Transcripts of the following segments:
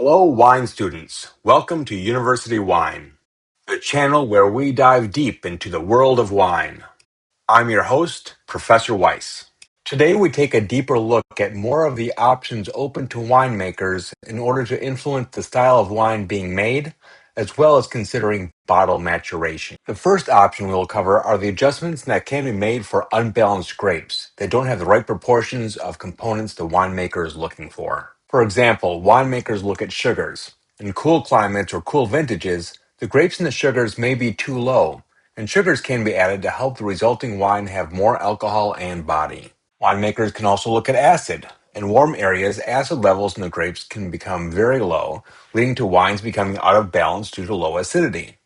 Hello, wine students. Welcome to University Wine, the channel where we dive deep into the world of wine. I'm your host, Professor Weisse. Today we take a deeper look at more of the options open to winemakers in order to influence the style of wine being made, as well as considering bottle maturation. The first option we will cover are the adjustments that can be made for unbalanced grapes that don't have the right proportions of components the winemaker is looking for. For example, winemakers look at sugars. In cool climates or cool vintages, the grapes and the sugars may be too low, and sugars can be added to help the resulting wine have more alcohol and body. Winemakers can also look at acid. In warm areas, acid levels in the grapes can become very low, leading to wines becoming out of balance due to low acidity.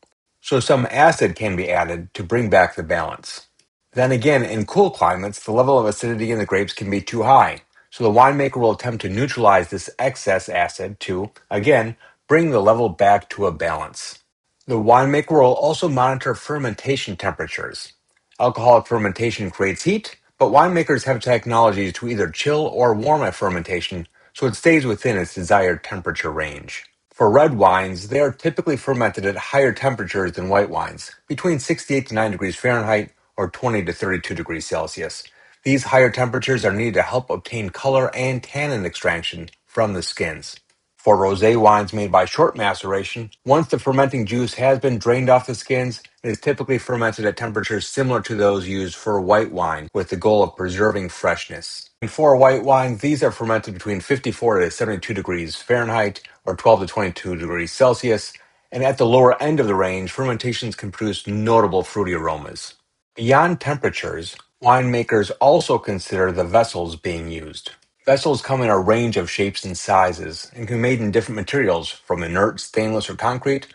So some acid can be added to bring back the balance. Then again, in cool climates, the level of acidity in the grapes can be too high, so the winemaker will attempt to neutralize this excess acid to, again, bring the level back to a balance. The winemaker will also monitor fermentation temperatures. Alcoholic fermentation creates heat, but winemakers have technologies to either chill or warm a fermentation so it stays within its desired temperature range. For red wines, they are typically fermented at higher temperatures than white wines, between 68 to 9 degrees Fahrenheit or 20 to 32 degrees Celsius. These higher temperatures are needed to help obtain color and tannin extraction from the skins. For rosé wines made by short maceration, once the fermenting juice has been drained off the skins, it is typically fermented at temperatures similar to those used for white wine with the goal of preserving freshness. And for white wine, these are fermented between 54 to 72 degrees Fahrenheit or 12 to 22 degrees Celsius, and at the lower end of the range, fermentations can produce notable fruity aromas. Beyond temperatures, winemakers also consider the vessels being used. Vessels come in a range of shapes and sizes and can be made in different materials, from inert stainless or concrete,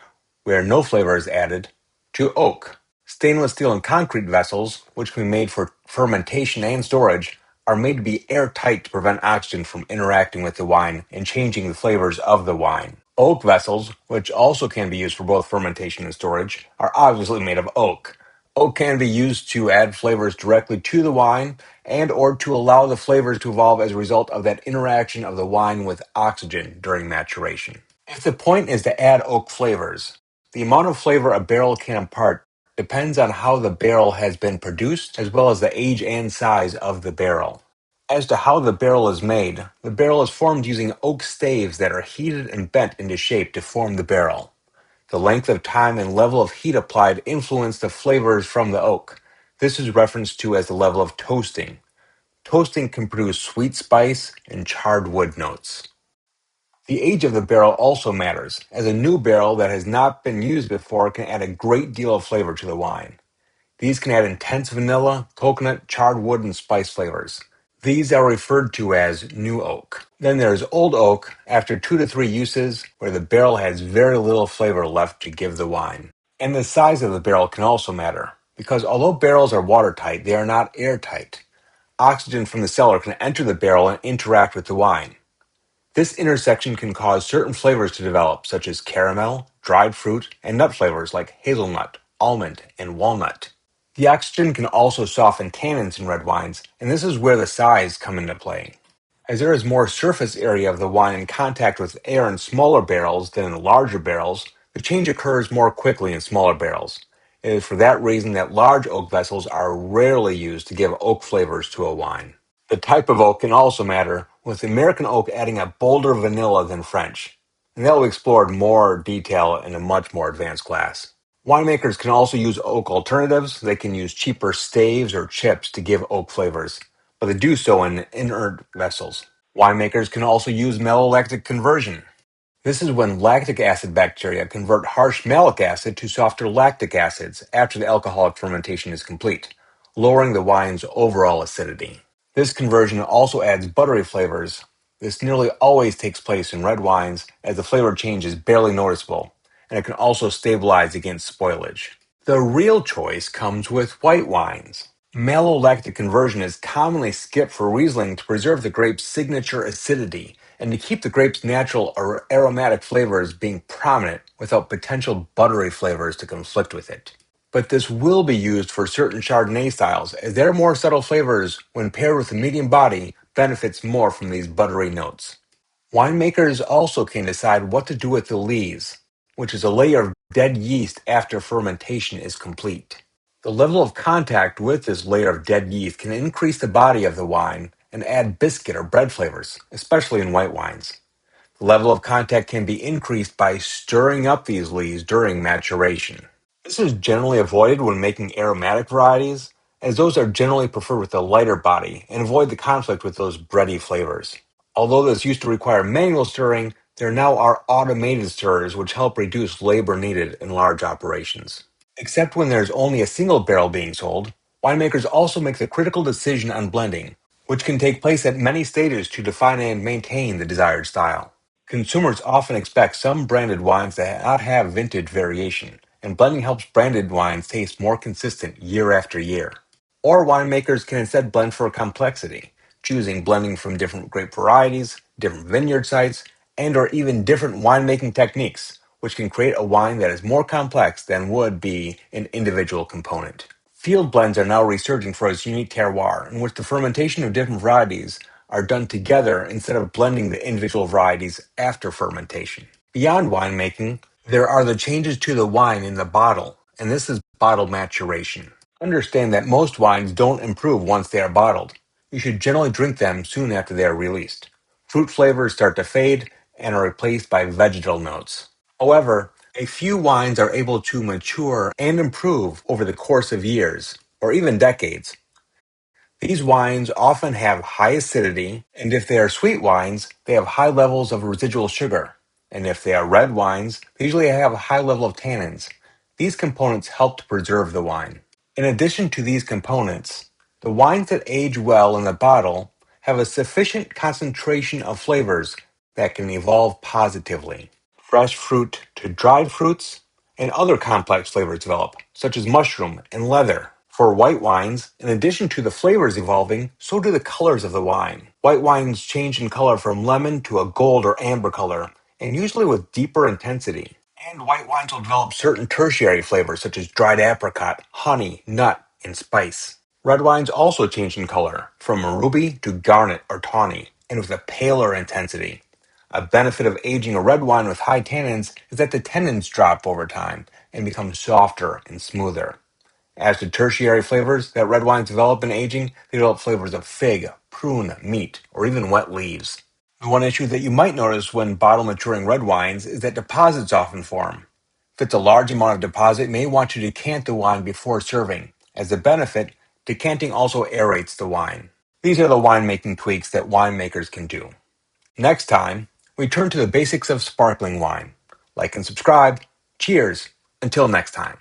where no flavor is added, to oak. Stainless steel and concrete vessels, which can be made for fermentation and storage, are made to be airtight to prevent oxygen from interacting with the wine and changing the flavors of the wine. Oak vessels, which also can be used for both fermentation and storage, are obviously made of oak. Oak can be used to add flavors directly to the wine and or to allow the flavors to evolve as a result of that interaction of the wine with oxygen during maturation. If the point is to add oak flavors, the amount of flavor a barrel can impart depends on how the barrel has been produced as well as the age and size of the barrel. As to how the barrel is made, the barrel is formed using oak staves that are heated and bent into shape to form the barrel. The length of time and level of heat applied influence the flavors from the oak. This is referenced to as the level of toasting. Toasting can produce sweet spice and charred wood notes. The age of the barrel also matters, as a new barrel that has not been used before can add a great deal of flavor to the wine. These can add intense vanilla, coconut, charred wood, and spice flavors. These are referred to as new oak. Then there's old oak after 2 to 3 uses, where the barrel has very little flavor left to give the wine. And the size of the barrel can also matter, because although barrels are watertight, they are not airtight. Oxygen from the cellar can enter the barrel and interact with the wine. This intersection can cause certain flavors to develop, such as caramel, dried fruit, and nut flavors like hazelnut, almond, and walnut. The oxygen can also soften tannins in red wines, and this is where the size come into play. As there is more surface area of the wine in contact with air in smaller barrels than in larger barrels, the change occurs more quickly in smaller barrels. It is for that reason that large oak vessels are rarely used to give oak flavors to a wine. The type of oak can also matter, with American oak adding a bolder vanilla than French, and that will be explored in more detail in a much more advanced class. Winemakers can also use oak alternatives. They can use cheaper staves or chips to give oak flavors, but they do so in inert vessels. Winemakers can also use Malolactic Conversion. This is when lactic acid bacteria convert harsh malic acid to softer lactic acids after the alcoholic fermentation is complete, lowering the wine's overall acidity. This conversion also adds buttery flavors. This nearly always takes place in red wines, as the flavor change is barely noticeable, and it can also stabilize against spoilage. The real choice comes with white wines. Malolactic conversion is commonly skipped for Riesling to preserve the grape's signature acidity and to keep the grape's natural or aromatic flavors being prominent without potential buttery flavors to conflict with it. But this will be used for certain Chardonnay styles, as their more subtle flavors, when paired with a medium body, benefits more from these buttery notes. Winemakers also can decide what to do with the lees, which is a layer of dead yeast after fermentation is complete. The level of contact with this layer of dead yeast can increase the body of the wine and add biscuit or bread flavors, especially in white wines. The level of contact can be increased by stirring up these lees during maturation. This is generally avoided when making aromatic varieties, as those are generally preferred with a lighter body and avoid the conflict with those bready flavors. Although this used to require manual stirring, there now are automated stirrers which help reduce labor needed in large operations. Except when there's only a single barrel being sold, winemakers also make the critical decision on blending, which can take place at many stages to define and maintain the desired style. Consumers often expect some branded wines to not have vintage variation, and blending helps branded wines taste more consistent year after year. Or winemakers can instead blend for complexity, choosing blending from different grape varieties, different vineyard sites, and or even different winemaking techniques, which can create a wine that is more complex than would be an individual component. Field blends are now resurging for its unique terroir, in which the fermentation of different varieties are done together instead of blending the individual varieties after fermentation. Beyond winemaking, there are the changes to the wine in the bottle, and this is bottle maturation. Understand that most wines don't improve once they are bottled. You should generally drink them soon after they are released. Fruit flavors start to fade and are replaced by vegetal notes. However, a few wines are able to mature and improve over the course of years, or even decades. These wines often have high acidity, and if they are sweet wines, they have high levels of residual sugar. And if they are red wines, they usually have a high level of tannins. These components help to preserve the wine. In addition to these components, the wines that age well in the bottle have a sufficient concentration of flavors that can evolve positively. Fresh fruit to dried fruits, and other complex flavors develop, such as mushroom and leather. For white wines, in addition to the flavors evolving, so do the colors of the wine. White wines change in color from lemon to a gold or amber color, and usually with deeper intensity. And white wines will develop certain tertiary flavors such as dried apricot, honey, nut, and spice. Red wines also change in color, from ruby to garnet or tawny, and with a paler intensity. A benefit of aging a red wine with high tannins is that the tannins drop over time and become softer and smoother. As to tertiary flavors that red wines develop in aging, they develop flavors of fig, prune, meat, or even wet leaves. The one issue that you might notice when bottle maturing red wines is that deposits often form. If it's a large amount of deposit, you may want to decant the wine before serving. As a benefit, decanting also aerates the wine. These are the winemaking tweaks that winemakers can do. Next time, we turn to the basics of sparkling wine. Like and subscribe. Cheers. Until next time.